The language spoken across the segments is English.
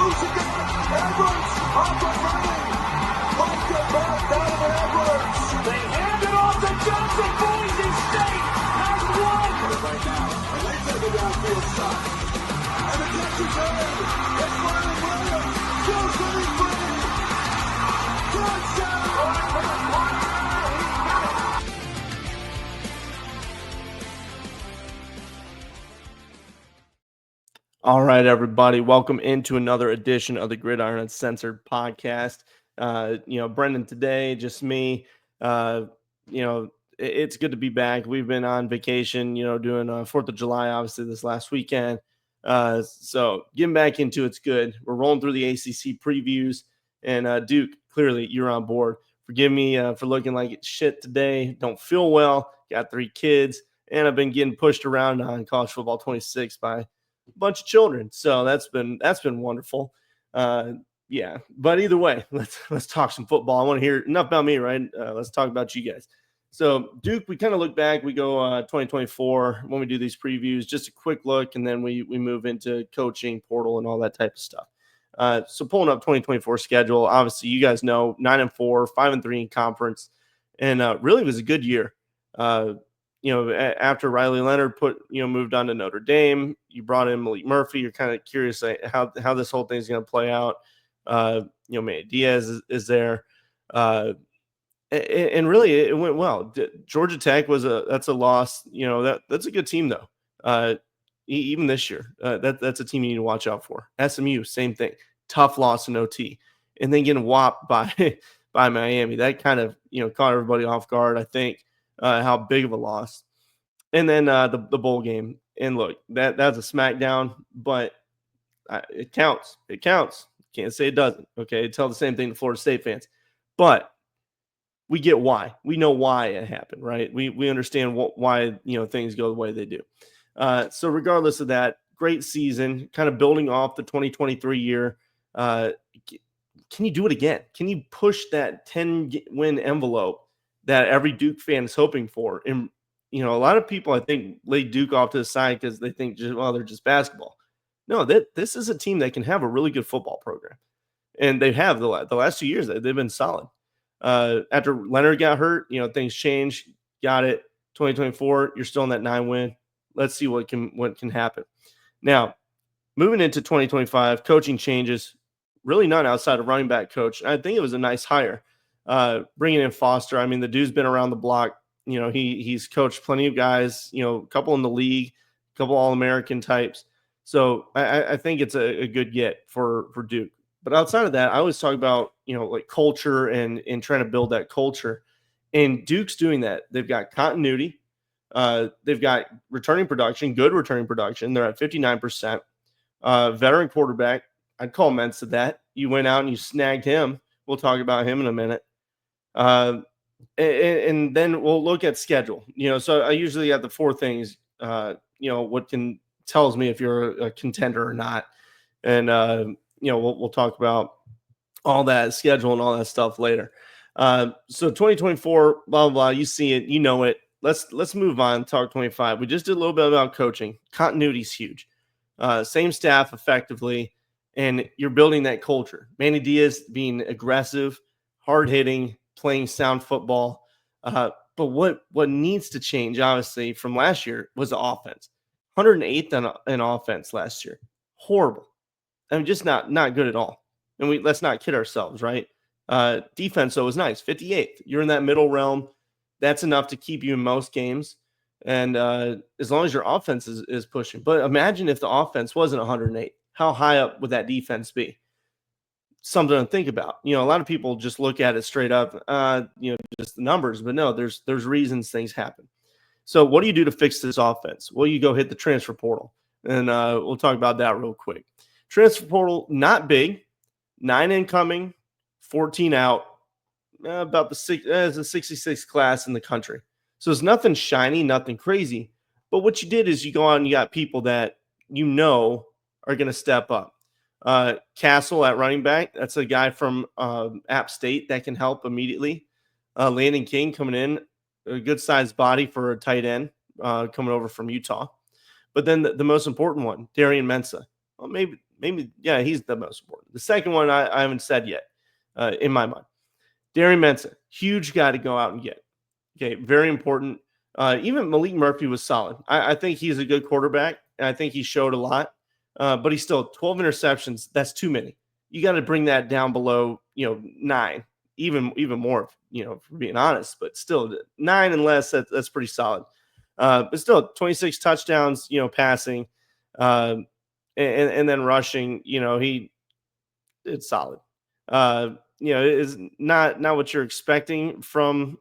loose again. Edwards off of Riley. Like the back down of Edwards. They hand it off to Johnson. Boise State has won. Right now, and they take a downfield shot. And the catch is made. It's Riley Williams. Goes to the free. Touchdown. All right, everybody. Welcome into another edition of the Gridiron Uncensored podcast. Brendan today, just me. It's good to be back. We've been on vacation, doing 4th of July, obviously, this last weekend. So getting back into it's good. We're rolling through the ACC previews. And Duke, clearly you're on board. Forgive me for looking like shit today. Don't feel well. Got 3 kids. And I've been getting pushed around on College Football 26 by bunch of children, so that's been wonderful. But either way, let's talk some football. I want to hear enough about me, right? Let's talk about you guys. So Duke, we kind of look back, we go 2024 when we do ththese previews, just a quick look, and then we move into coaching, portal, and all that type of stuff. So pulling up 2024 schedule, obviously you guys know 9-4, 5-3 in conference, and really was a good year. After Riley Leonard moved on to Notre Dame, you brought in Malik Murphy. You're kind of curious how this whole thing is going to play out. Manny Diaz is there. And really it went well. Georgia Tech that's a loss. That's a good team though. Even this year, that's a team you need to watch out for. SMU, same thing. Tough loss in OT. And then getting whopped by Miami. That kind of, caught everybody off guard, I think. How big of a loss. And then the bowl game. And look, that's a smackdown, but it counts. It counts. Can't say it doesn't. Okay, tell the same thing to Florida State fans. But we get why. We know why it happened, right? We understand why things go the way they do. So regardless of that, great season, kind of building off the 2023 year. Can you do it again? Can you push that 10-win envelope that every Duke fan is hoping for? And, a lot of people, I think, lay Duke off to the side because they think, they're just basketball. No, this is a team that can have a really good football program. And they have the last 2 years. They've been solid. After Leonard got hurt, things changed. Got it. 2024, you're still in that 9-win. Let's see what can happen. Now, moving into 2025, coaching changes. Really none outside of running back coach. I think it was a nice hire. Bringing in Foster. I mean, the dude's been around the block. He's coached plenty of guys, a couple in the league, a couple All-American types. So I think it's a good get for Duke. But outside of that, I always talk about, like culture and trying to build that culture. And Duke's doing that. They've got continuity. They've got returning production, good returning production. They're at 59%. Veteran quarterback. I'd call Mensa that. You went out and you snagged him. We'll talk about him in a minute. And then we'll look at schedule. So I usually have the 4 things, what tells me if you're a contender or not. And, we'll talk about all that schedule and all that stuff later. So 2024, blah, blah, blah. You see it, it. Let's move on. Talk 25. We just did a little bit about coaching. Continuity is huge. Same staff effectively. And you're building that culture. Manny Diaz being aggressive, hard-hitting, playing sound football. But what needs to change, obviously, from last year was the offense. 108th in offense last year. Horrible. I mean, just not good at all. And let's not kid ourselves, right? Defense, though, was nice. 58th. You're in that middle realm. That's enough to keep you in most games. And as long as your offense is pushing. But imagine if the offense wasn't 108. How high up would that defense be? Something to think about. A lot of people just look at it straight up, just the numbers. But no, there's reasons things happen. So what do you do to fix this offense? Well, you go hit the transfer portal. And we'll talk about that real quick. Transfer portal, not big. 9 incoming, 14 out. About the 66th class in the country. So it's nothing shiny, nothing crazy. But what you did is you go on and you got people that are going to step up. Castle at running back. That's a guy from App State that can help immediately. Landon King coming in, a good sized body for a tight end coming over from Utah. But then the most important one, Darian Mensah. Well, maybe, yeah, he's the most important. The second one I haven't said yet in my mind. Darian Mensah, huge guy to go out and get. Okay, very important. Even Malik Murphy was solid. I think he's a good quarterback, and I think he showed a lot. But he's still 12 interceptions. That's too many. You got to bring that down below, 9, even more, for being honest. But still, 9 and less, that's pretty solid. But still, 26 touchdowns, passing, and then rushing. It's solid. Is not what you're expecting from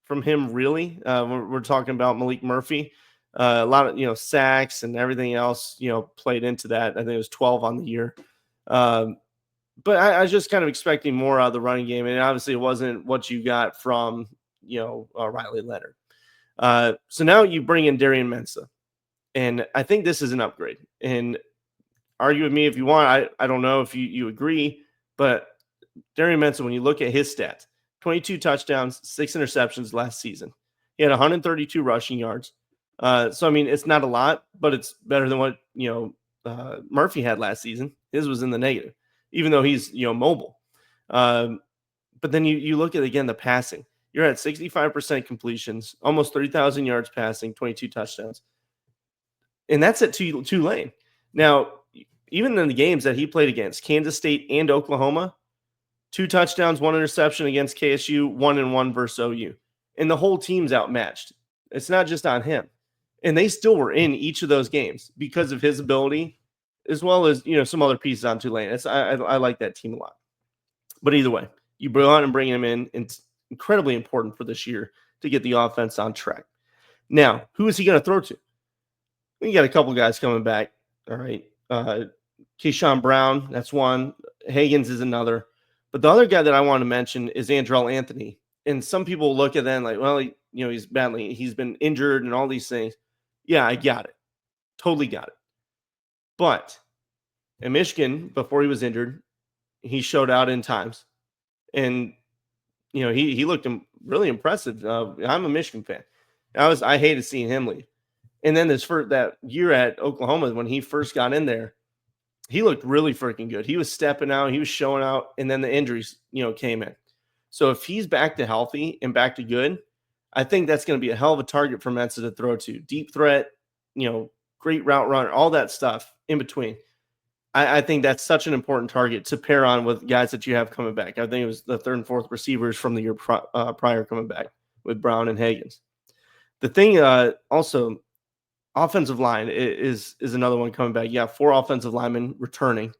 him, really. We're talking about Malik Murphy. A lot of sacks and everything else played into that. I think it was 12 on the year. But I was just kind of expecting more out of the running game, and obviously it wasn't what you got from Riley Leonard. So now you bring in Darian Mensah, and I think this is an upgrade. And argue with me if you want. I don't know if you agree, but Darian Mensah, when you look at his stats, 22 touchdowns, 6 interceptions last season. He had 132 rushing yards. So I mean, it's not a lot, but it's better than what Murphy had last season. His was in the negative, even though he's mobile. But then you look at, again, the passing. You're at 65% completions, almost 30,000 yards passing, 22 touchdowns, and that's at Tulane. Now, even in the games that he played against Kansas State and Oklahoma, 2 touchdowns, 1 interception against KSU, 1-1 versus OU, and the whole team's outmatched. It's not just on him. And they still were in each of those games because of his ability, as well as some other pieces on Tulane. I like that team a lot. But either way, you go on and bring him in. It's incredibly important for this year to get the offense on track. Now, who is he going to throw to? We got a couple guys coming back. All right. Keyshawn Brown, that's one. Higgins is another. But the other guy that I want to mention is Andrell Anthony. And some people look at that and like, well, he's been injured and all these things. Yeah, I got it. Totally got it. But in Michigan, before he was injured, he showed out in times. And, he looked really impressive. I'm a Michigan fan. I hated seeing him leave. And then that year at Oklahoma, when he first got in there, he looked really freaking good. He was stepping out. He was showing out. And then the injuries, came in. So if he's back to healthy and back to good, I think that's going to be a hell of a target for Mensah to throw to. Deep threat, great route runner, all that stuff in between. I think that's such an important target to pair on with guys that you have coming back. I think it was the 3rd and 4th receivers from the year prior coming back with Brown and Higgins. The thing also, offensive line is another one coming back. Yeah, 4 offensive linemen returning.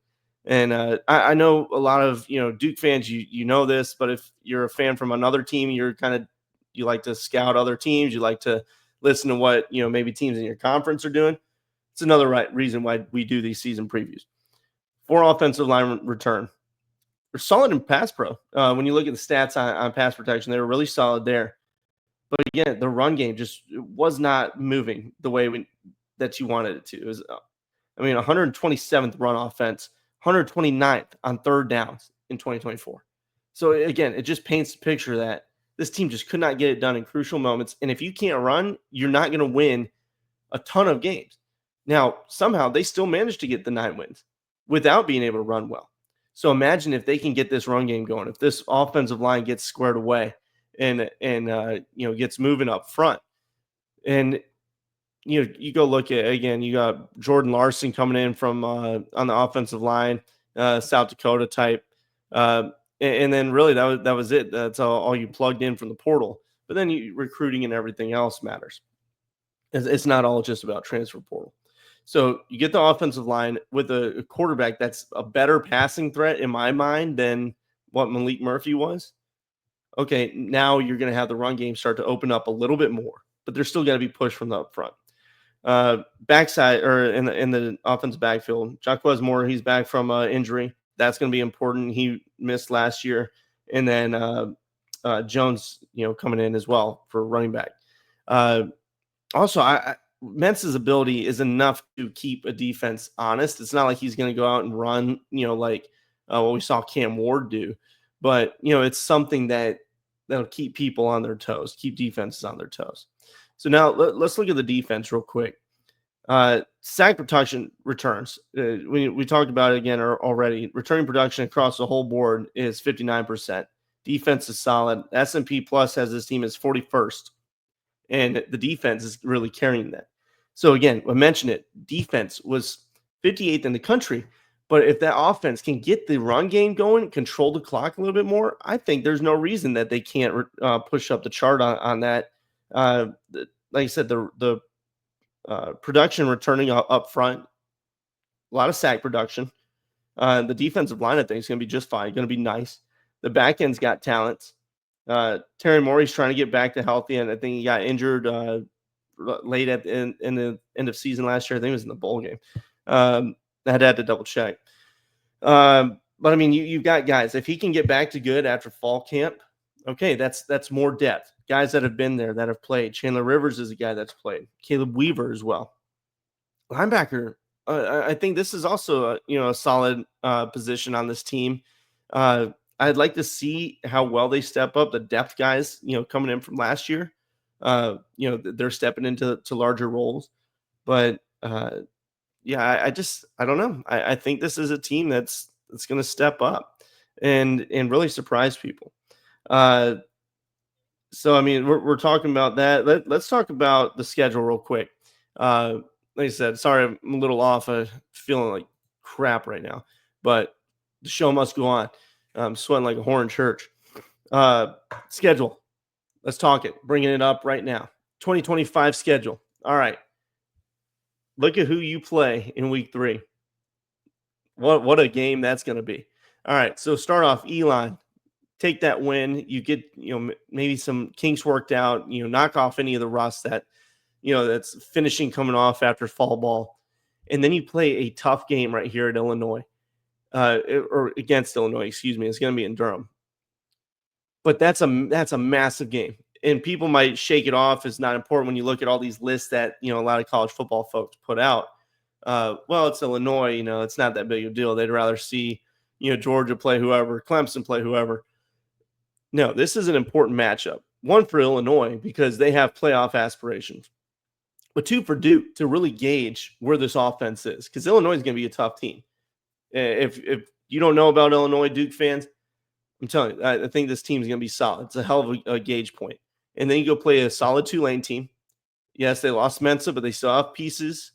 And I know a lot of Duke fans, you know this, but if you're a fan from another team, you like to scout other teams. You like to listen to what maybe teams in your conference are doing. It's another reason why we do these season previews. 4 offensive line return. They're solid in pass pro. When you look at the stats on pass protection, they were really solid there. But again, the run game just was not moving the way that you wanted it to. It was, 127th run offense, 129th on 3rd downs in 2024. So again, it just paints the picture that this team just could not get it done in crucial moments. And if you can't run, you're not going to win a ton of games. Now, somehow they still managed to get the 9 wins without being able to run well. So imagine if they can get this run game going, if this offensive line gets squared away and gets moving up front. And you go look at, again, you got Jordan Larson coming in from on the offensive line, South Dakota type. And then really that was it. That's all you plugged in from the portal. But then recruiting and everything else matters. It's not all just about transfer portal. So you get the offensive line with a quarterback that's a better passing threat in my mind than what Malik Murphy was. Okay, now you're going to have the run game start to open up a little bit more, but they're still going to be pushed from the up front. Backside or in the offensive backfield, Jaquez Moore, he's back from injury. That's going to be important. He missed last year, and then Jones, coming in as well for running back. Also, Mensah's ability is enough to keep a defense honest. It's not like he's going to go out and run, like what we saw Cam Ward do. But, it's something that'll keep people on their toes, keep defenses on their toes. So now let's look at the defense real quick. Sack protection returns. We talked about it again already. Returning production across the whole board is 59%. Defense is solid. S&P Plus has this team as 41st, and the defense is really carrying that. So again, I mentioned it. Defense was 58th in the country, but if that offense can get the run game going, control the clock a little bit more, I think there's no reason that they can't push up the chart on that. Like I said, the production returning up front, a lot of sack production. The defensive line, I think, is going to be just fine. Going to be nice. The back end's got talents. Terry Morey's trying to get back to healthy, and I think he got injured late at the end of season last year. I think it was in the bowl game. I had to double check. But I mean, you've got guys. If he can get back to good after fall camp, okay, that's more depth. Guys that have been there, that have played. Chandler Rivers is a guy that's played. Caleb Weaver as well. Linebacker. I think this is also a solid position on this team. I'd like to see how well they step up. The depth guys, coming in from last year, they're stepping into larger roles. But yeah, I don't know. I think this is a team that's going to step up and really surprise people. So I mean, we're talking about that. Let's talk about the schedule real quick. Like I said, sorry, I'm a little off. I'm feeling like crap right now, but the show must go on. I'm sweating like a whore in church. Schedule. Let's talk it. Bringing it up right now. 2025 schedule. All right. Look at who you play in week 3. What a game that's going to be. All right. So start off Elon. Take that win. You get, maybe some kinks worked out, knock off any of the rust that, that's finishing coming off after fall ball. And then you play a tough game right here at Illinois, or against Illinois, excuse me. It's going to be in Durham. But that's a massive game. And people might shake it off as not important when you look at all these lists that, a lot of college football folks put out. Well, it's Illinois, it's not that big of a deal. They'd rather see, Georgia play whoever, Clemson play whoever. No, this is an important matchup. 1 for Illinois because they have playoff aspirations, but 2 for Duke to really gauge where this offense is, because Illinois is going to be a tough team. If you don't know about Illinois, Duke fans, I'm telling you, I think this team is going to be solid. It's a hell of a gauge point. And then you go play a solid Tulane team. Yes, they lost Mensa, but they still have pieces.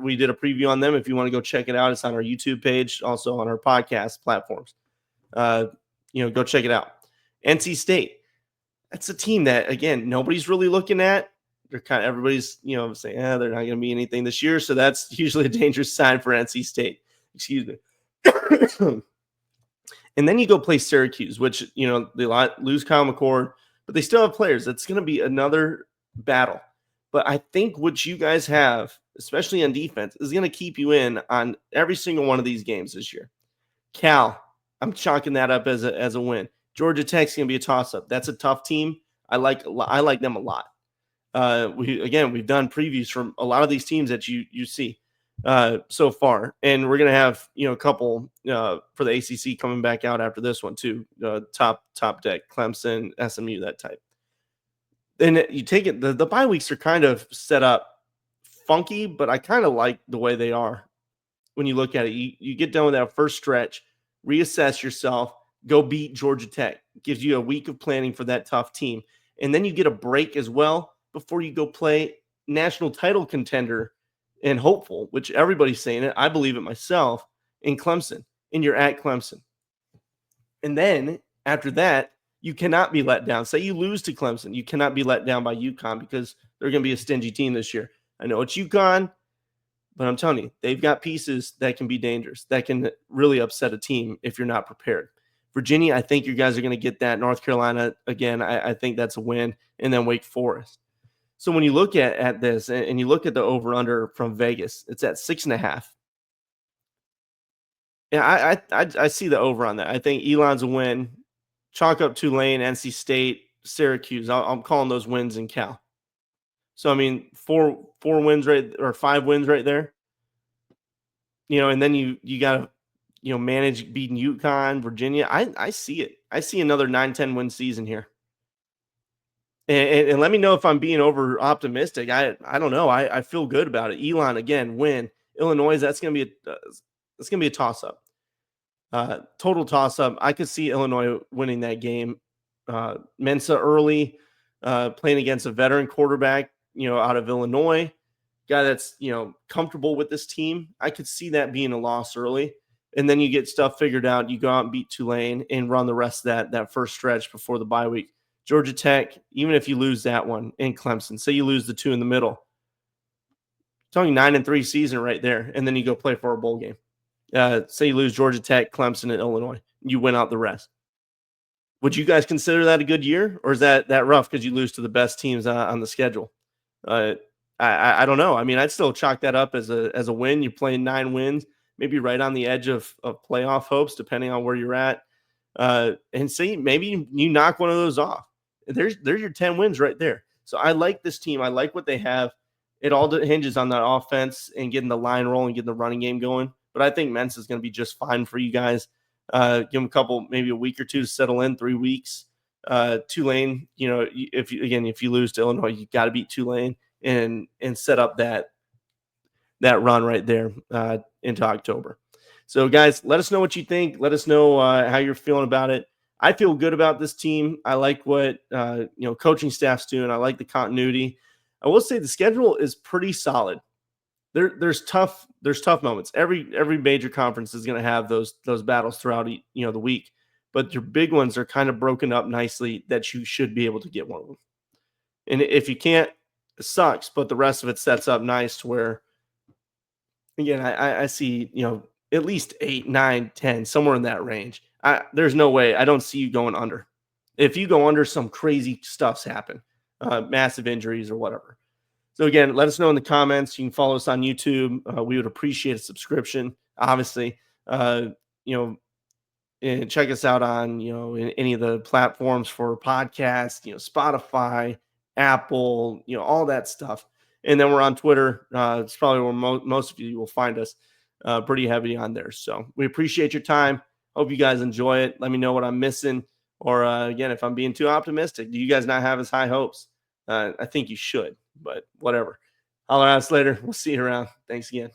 We did a preview on them. If you want to go check it out, it's on our YouTube page, also on our podcast platforms. Go check it out. NC State, that's a team that, again, nobody's really looking at. They're everybody's, saying, they're not going to be anything this year. So that's usually a dangerous sign for NC State. Excuse me. And then you go play Syracuse, which, they lose Kyle McCord, but they still have players. That's going to be another battle. But I think what you guys have, especially on defense, is going to keep you in on every single one of these games this year. Cal, I'm chalking that up as a win. Georgia Tech's going to be a toss-up. That's a tough team. I like them a lot. We've done previews from a lot of these teams that you see so far, and we're going to have a couple for the ACC coming back out after this one too. Top deck, Clemson, SMU, that type. Then you take it. The bye weeks are kind of set up funky, but I kind of like the way they are. When you look at it, you get done with that first stretch, reassess yourself. Go beat Georgia Tech. Gives you a week of planning for that tough team. And then you get a break as well before you go play national title contender and hopeful, which everybody's saying it. I believe it myself, in Clemson. And you're at Clemson. And then after that, you cannot be let down. Say you lose to Clemson. You cannot be let down by UConn because they're going to be a stingy team this year. I know it's UConn, but I'm telling you, they've got pieces that can be dangerous, that can really upset a team if you're not prepared. Virginia, I think you guys are going to get that. North Carolina, again, I think that's a win. And then Wake Forest. So when you look at this and you look at the over-under from Vegas, it's at 6.5. Yeah, I see the over on that. I think Elon's a win. Chalk up Tulane, NC State, Syracuse. I'm calling those wins in Cal. So, I mean, 4 wins or 5 wins right there. And then you got to, manage beating UConn, Virginia. I see it. I see another 9-10 win season here. And let me know if I'm being over optimistic. I don't know. I feel good about it. Elon again win. Illinois, that's gonna be a toss up. Total toss up. I could see Illinois winning that game. Mensa early, playing against a veteran quarterback, out of Illinois, guy that's comfortable with this team. I could see that being a loss early, and then you get stuff figured out. You go out and beat Tulane and run the rest of that first stretch before the bye week. Georgia Tech, even if you lose that one, in Clemson, say you lose the two in the middle, it's only 9-3 season right there, and then you go play for a bowl game. Say you lose Georgia Tech, Clemson, and Illinois, you win out the rest. Would you guys consider that a good year, or is that rough because you lose to the best teams on the schedule? I don't know. I mean, I'd still chalk that up as a win. You're playing 9 wins, maybe right on the edge of playoff hopes, depending on where you're at. And see, maybe you knock one of those off. There's your 10 wins right there. So I like this team. I like what they have. It all hinges on that offense and getting the line rolling, getting the running game going. But I think Mensa is going to be just fine for you guys. Give them maybe a week or two to settle in, 3 weeks. Tulane, if you lose to Illinois, you got to beat Tulane and set up that run right there into October. So, guys, let us know what you think. Let us know how you're feeling about it. I feel good about this team. I like what coaching staff's doing. I like the continuity. I will say the schedule is pretty solid. There's tough moments. Every major conference is going to have those battles throughout the week, but your big ones are kind of broken up nicely that you should be able to get one of them. And if you can't, it sucks. But the rest of it sets up nice to where, again, I see at least 8, 9, 10, somewhere in that range. There's no way. I don't see you going under. If you go under, some crazy stuff's happen, massive injuries or whatever. So again, let us know in the comments. You can follow us on YouTube. We would appreciate a subscription, obviously. And check us out on in any of the platforms for podcasts. Spotify, Apple, all that stuff. And then we're on Twitter. It's probably where most of you will find us pretty heavy on there. So we appreciate your time. Hope you guys enjoy it. Let me know what I'm missing. Or again, if I'm being too optimistic, do you guys not have as high hopes? I think you should, but whatever. Holler at us later. We'll see you around. Thanks again.